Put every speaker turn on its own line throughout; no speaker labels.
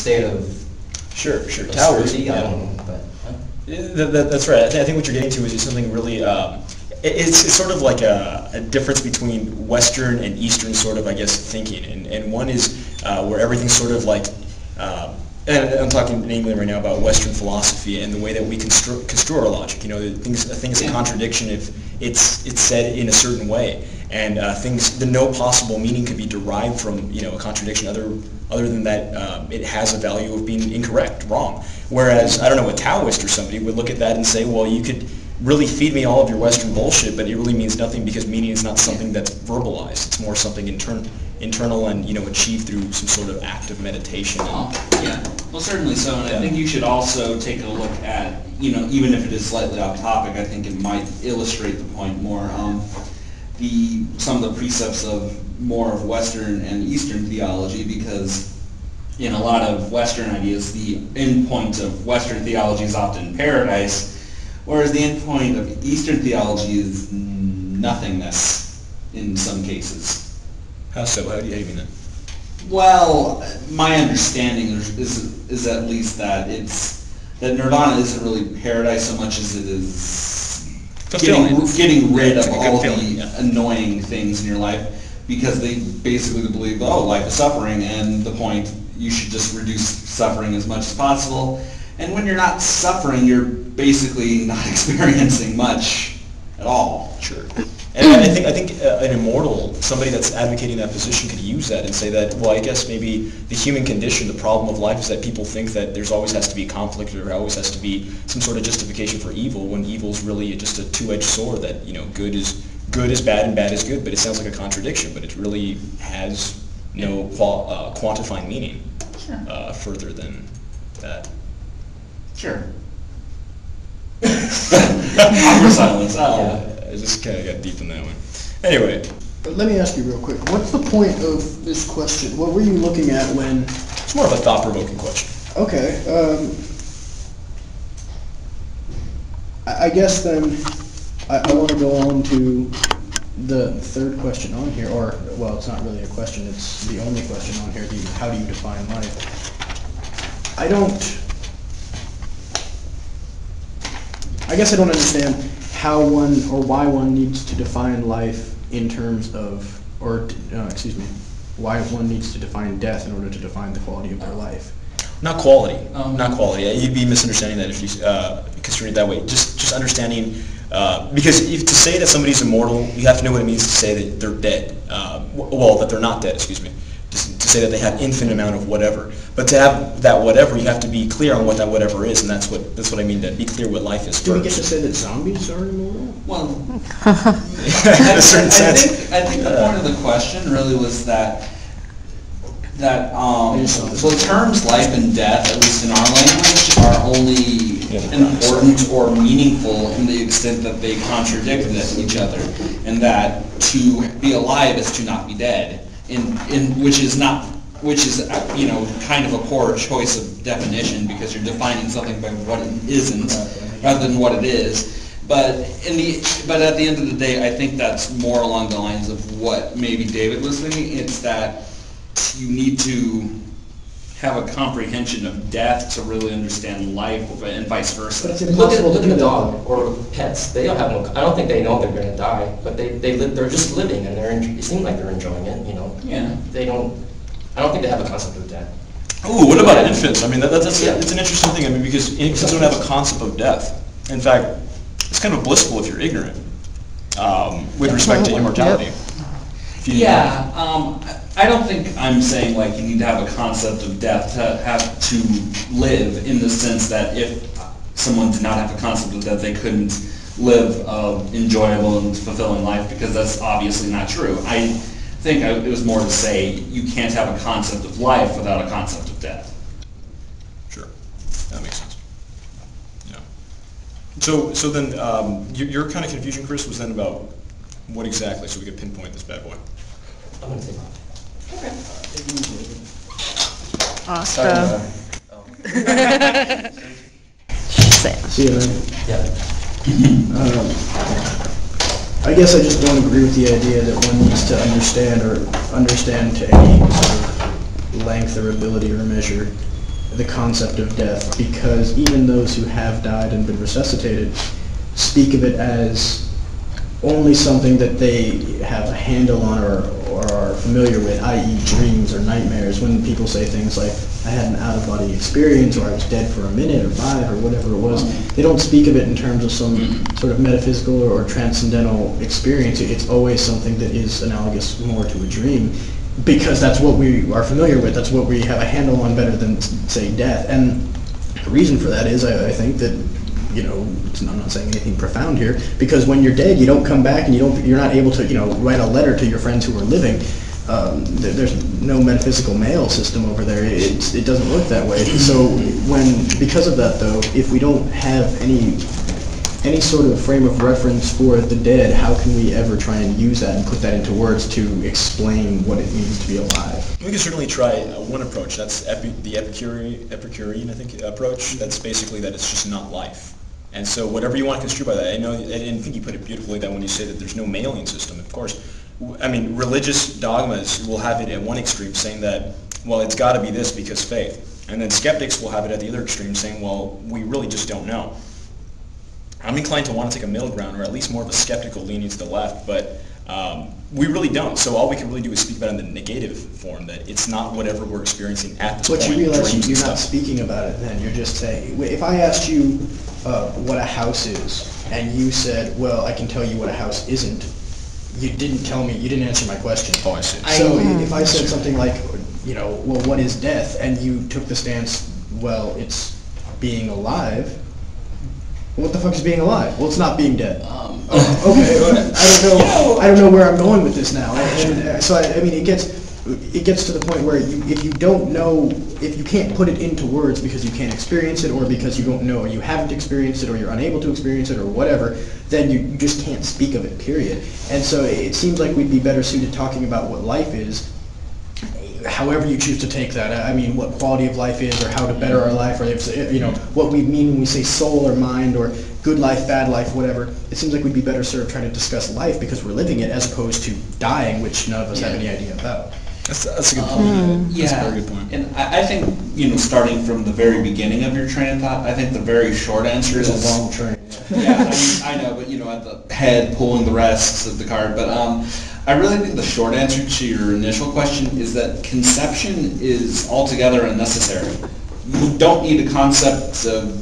state of
sure. Taoism,
I don't know, but
that's right. I think what you're getting to is something really. It's sort of like a difference between Western and Eastern sort of, I guess, thinking, and one is where everything's sort of like. And I'm talking namely right now about Western philosophy and the way that we construe our logic. You know, a thing is a contradiction if it's said in a certain way, and the no possible meaning could be derived from a contradiction other than that it has a value of being incorrect, wrong. Whereas I don't know, a Taoist or somebody would look at that and say, well, you could really feed me all of your Western bullshit, but it really means nothing because meaning is not something that's verbalized. It's more something internal and achieved through some sort of act of meditation.
Yeah, well, certainly so, and I think you should also take a look at, even if it is slightly off topic, I think it might illustrate the point more. Some of the precepts of more of Western and Eastern theology, because in a lot of Western ideas, the end point of Western theology is often paradise, whereas the end point of Eastern theology is nothingness in some cases.
How so? How do you mean that?
Well, my understanding is at least that nirvana isn't really paradise so much as it is getting rid of all the annoying things in your life, because they basically believe, life is suffering, and the point, you should just reduce suffering as much as possible. And when you're not suffering, you're basically not experiencing much at all.
Sure. And I think an immortal, somebody that's advocating that position, could use that and say that, well, I guess maybe the human condition, the problem of life is that people think that there's always has to be conflict, or there always has to be some sort of justification for evil, when evil is really just a two-edged sword, that good is bad and bad is good. But it sounds like a contradiction, but it really has no quantifying meaning further than that.
Sure. Awkward silence.
I just kind of got deep in that one. Anyway.
But let me ask you real quick. What's the point of this question? What were you looking at when...
It's more of a thought-provoking question.
Okay. I guess then I want to go on to the third question on here, or, well, it's not really a question, it's the only question on here, how do you define life? I guess I don't understand how one, or why one needs to define life in terms of, why one needs to define death in order to define the quality of their life.
Not quality. Not quality. You'd be misunderstanding that if you construe it that way. Just understanding, because to say that somebody's immortal, you have to know what it means to say that they're dead. That they're not dead, excuse me. Just to say that they have infinite amount of whatever. But to have that whatever, you have to be clear on what that whatever is, and that's what I mean, to be clear what life is.
Do we get to say that zombies are immortal?
Well,
in a certain sense.
I think the point of the question really was that the terms life and death, at least in our language, are only important or meaningful in the extent that they contradict each other, and that to be alive is to not be dead, which is kind of a poor choice of definition, because you're defining something by what it isn't rather than what it is. But at the end of the day, I think that's more along the lines of what maybe David was thinking. It's that you need to have a comprehension of death to really understand life, and vice versa.
But it's impossible
look
to do
at a
that.
dog or pets. They don't have no. I don't think they know they're going to die, but they're just living, and they seem like they're enjoying it.
Yeah.
They don't. I don't think they have a concept of death.
Ooh, what about infants? I mean, it's an interesting thing. I mean, because infants don't have a concept of death. In fact, it's kind of blissful if you're ignorant with respect to immortality.
Yeah, I don't think I'm saying like you need to have a concept of death to have to live, in the sense that if someone did not have a concept of death, they couldn't live an enjoyable and fulfilling life, because that's obviously not true. I think it was more to say you can't have a concept of life without a concept of death.
Sure, that makes sense. Yeah. So then your kind of confusion, Chris, was then about what exactly, so we could pinpoint this bad boy.
I'm going to take
Okay.
Awesome.
See you then.
Yeah.
I guess I just don't agree with the idea that one needs to understand to any sort of length or ability or measure the concept of death, because even those who have died and been resuscitated speak of it as only something that they have a handle on or are familiar with, i.e. dreams or nightmares. When people say things like, I had an out-of-body experience, or I was dead for a minute or 5 or whatever it was, they don't speak of it in terms of some sort of metaphysical or transcendental experience. It's always something that is analogous more to a dream, because that's what we are familiar with, that's what we have a handle on better than, say, death. And the reason for that is, I think that, you know, I'm not saying anything profound here, because when you're dead, you don't come back, and you're not able to, you know, write a letter to your friends who are living. There's no metaphysical mail system over there. It doesn't work that way. So because of that, though, if we don't have any sort of frame of reference for the dead, how can we ever try and use that and put that into words to explain what it means to be alive?
We can certainly try one approach. That's the Epicurean, I think, approach. That's basically that it's just not life. And so whatever you want to construe by that, I think you put it beautifully that when you say that there's no mailing system, of course. I mean, religious dogmas will have it at one extreme saying that, well, it's got to be this because faith. And then skeptics will have it at the other extreme saying, well, we really just don't know. I'm inclined to want to take a middle ground, or at least more of a skeptical leaning to the left, but we really don't. So all we can really do is speak about it in the negative form, that it's not whatever we're experiencing at this point.
But you realize
dreams
you're
and
not
stuff.
speaking about it then, you're just saying, if I asked you what a house is, and you said, well, I can tell you what a house isn't, you didn't tell me, you didn't answer my question.
Oh, I see.
So if I said something like, you know, well, what is death? And you took the stance, well, it's being alive. Well, what the fuck is being alive? Well, it's not being dead. Okay, I don't know where I'm going with this now. So I mean, it gets to the point where if you don't know, if you can't put it into words because you can't experience it, or because you don't know, or you haven't experienced it, or you're unable to experience it, or whatever, then you just can't speak of it, period. And so it seems like we'd be better suited talking about what life is, however you choose to take that. I mean, what quality of life is, or how to better our life, or if, you know, what we mean when we say soul or mind, or good life, bad life, whatever. It seems like we'd be better served trying to discuss life because we're living it, as opposed to dying, which none of us have any idea about.
That's a good point. That's a very good point.
And I think, you know, starting from the very beginning of your train of thought, I think the very short answer is...
It's a long train.
Yeah, I know, but, you know, at the head pulling the rest of the cart. But I really think the short answer to your initial question is that conception is altogether unnecessary. You don't need a concept of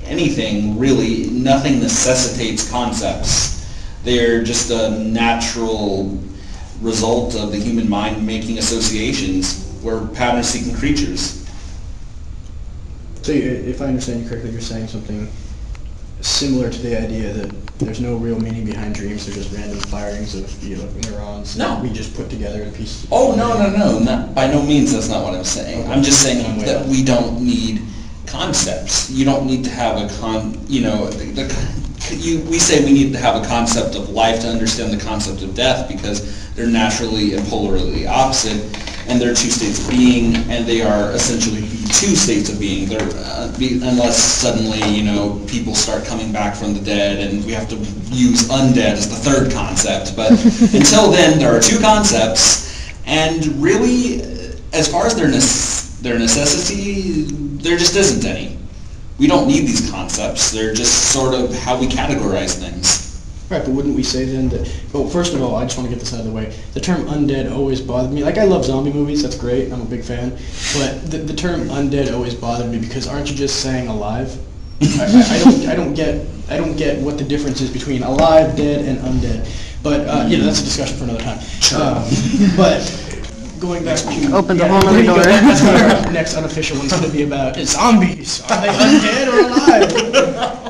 anything, really. Nothing necessitates concepts. They're just a natural result of the human mind making associations. We're pattern-seeking creatures.
So if I understand you correctly, you're saying something similar to the idea that there's no real meaning behind dreams, they're just random firings of, you know, neurons that we just put together in pieces.
Oh, no. Not, by no means that's not what I'm saying. Okay. I'm just saying that we don't need concepts. You don't need to have a we say we need to have a concept of life to understand the concept of death, because they're naturally and polarly opposite, and they're two states of being, and they are essentially two states of being. They're, unless suddenly, you know, people start coming back from the dead, and we have to use undead as the third concept. But until then, there are two concepts, and really, as far as their necessity, there just isn't any. We don't need these concepts. They're just sort of how we categorize things.
Right, but wouldn't we say then that, well, first of all, I just want to get this out of the way. The term undead always bothered me. Like, I love zombie movies, that's great, I'm a big fan. But the term undead always bothered me, because aren't you just saying alive? I don't get what the difference is between alive, dead, and undead. But, you know, that's a discussion for another time. But going back to...
Open the whole other door.
That's what our next unofficial one's going to be about. Zombies! Are they undead or alive?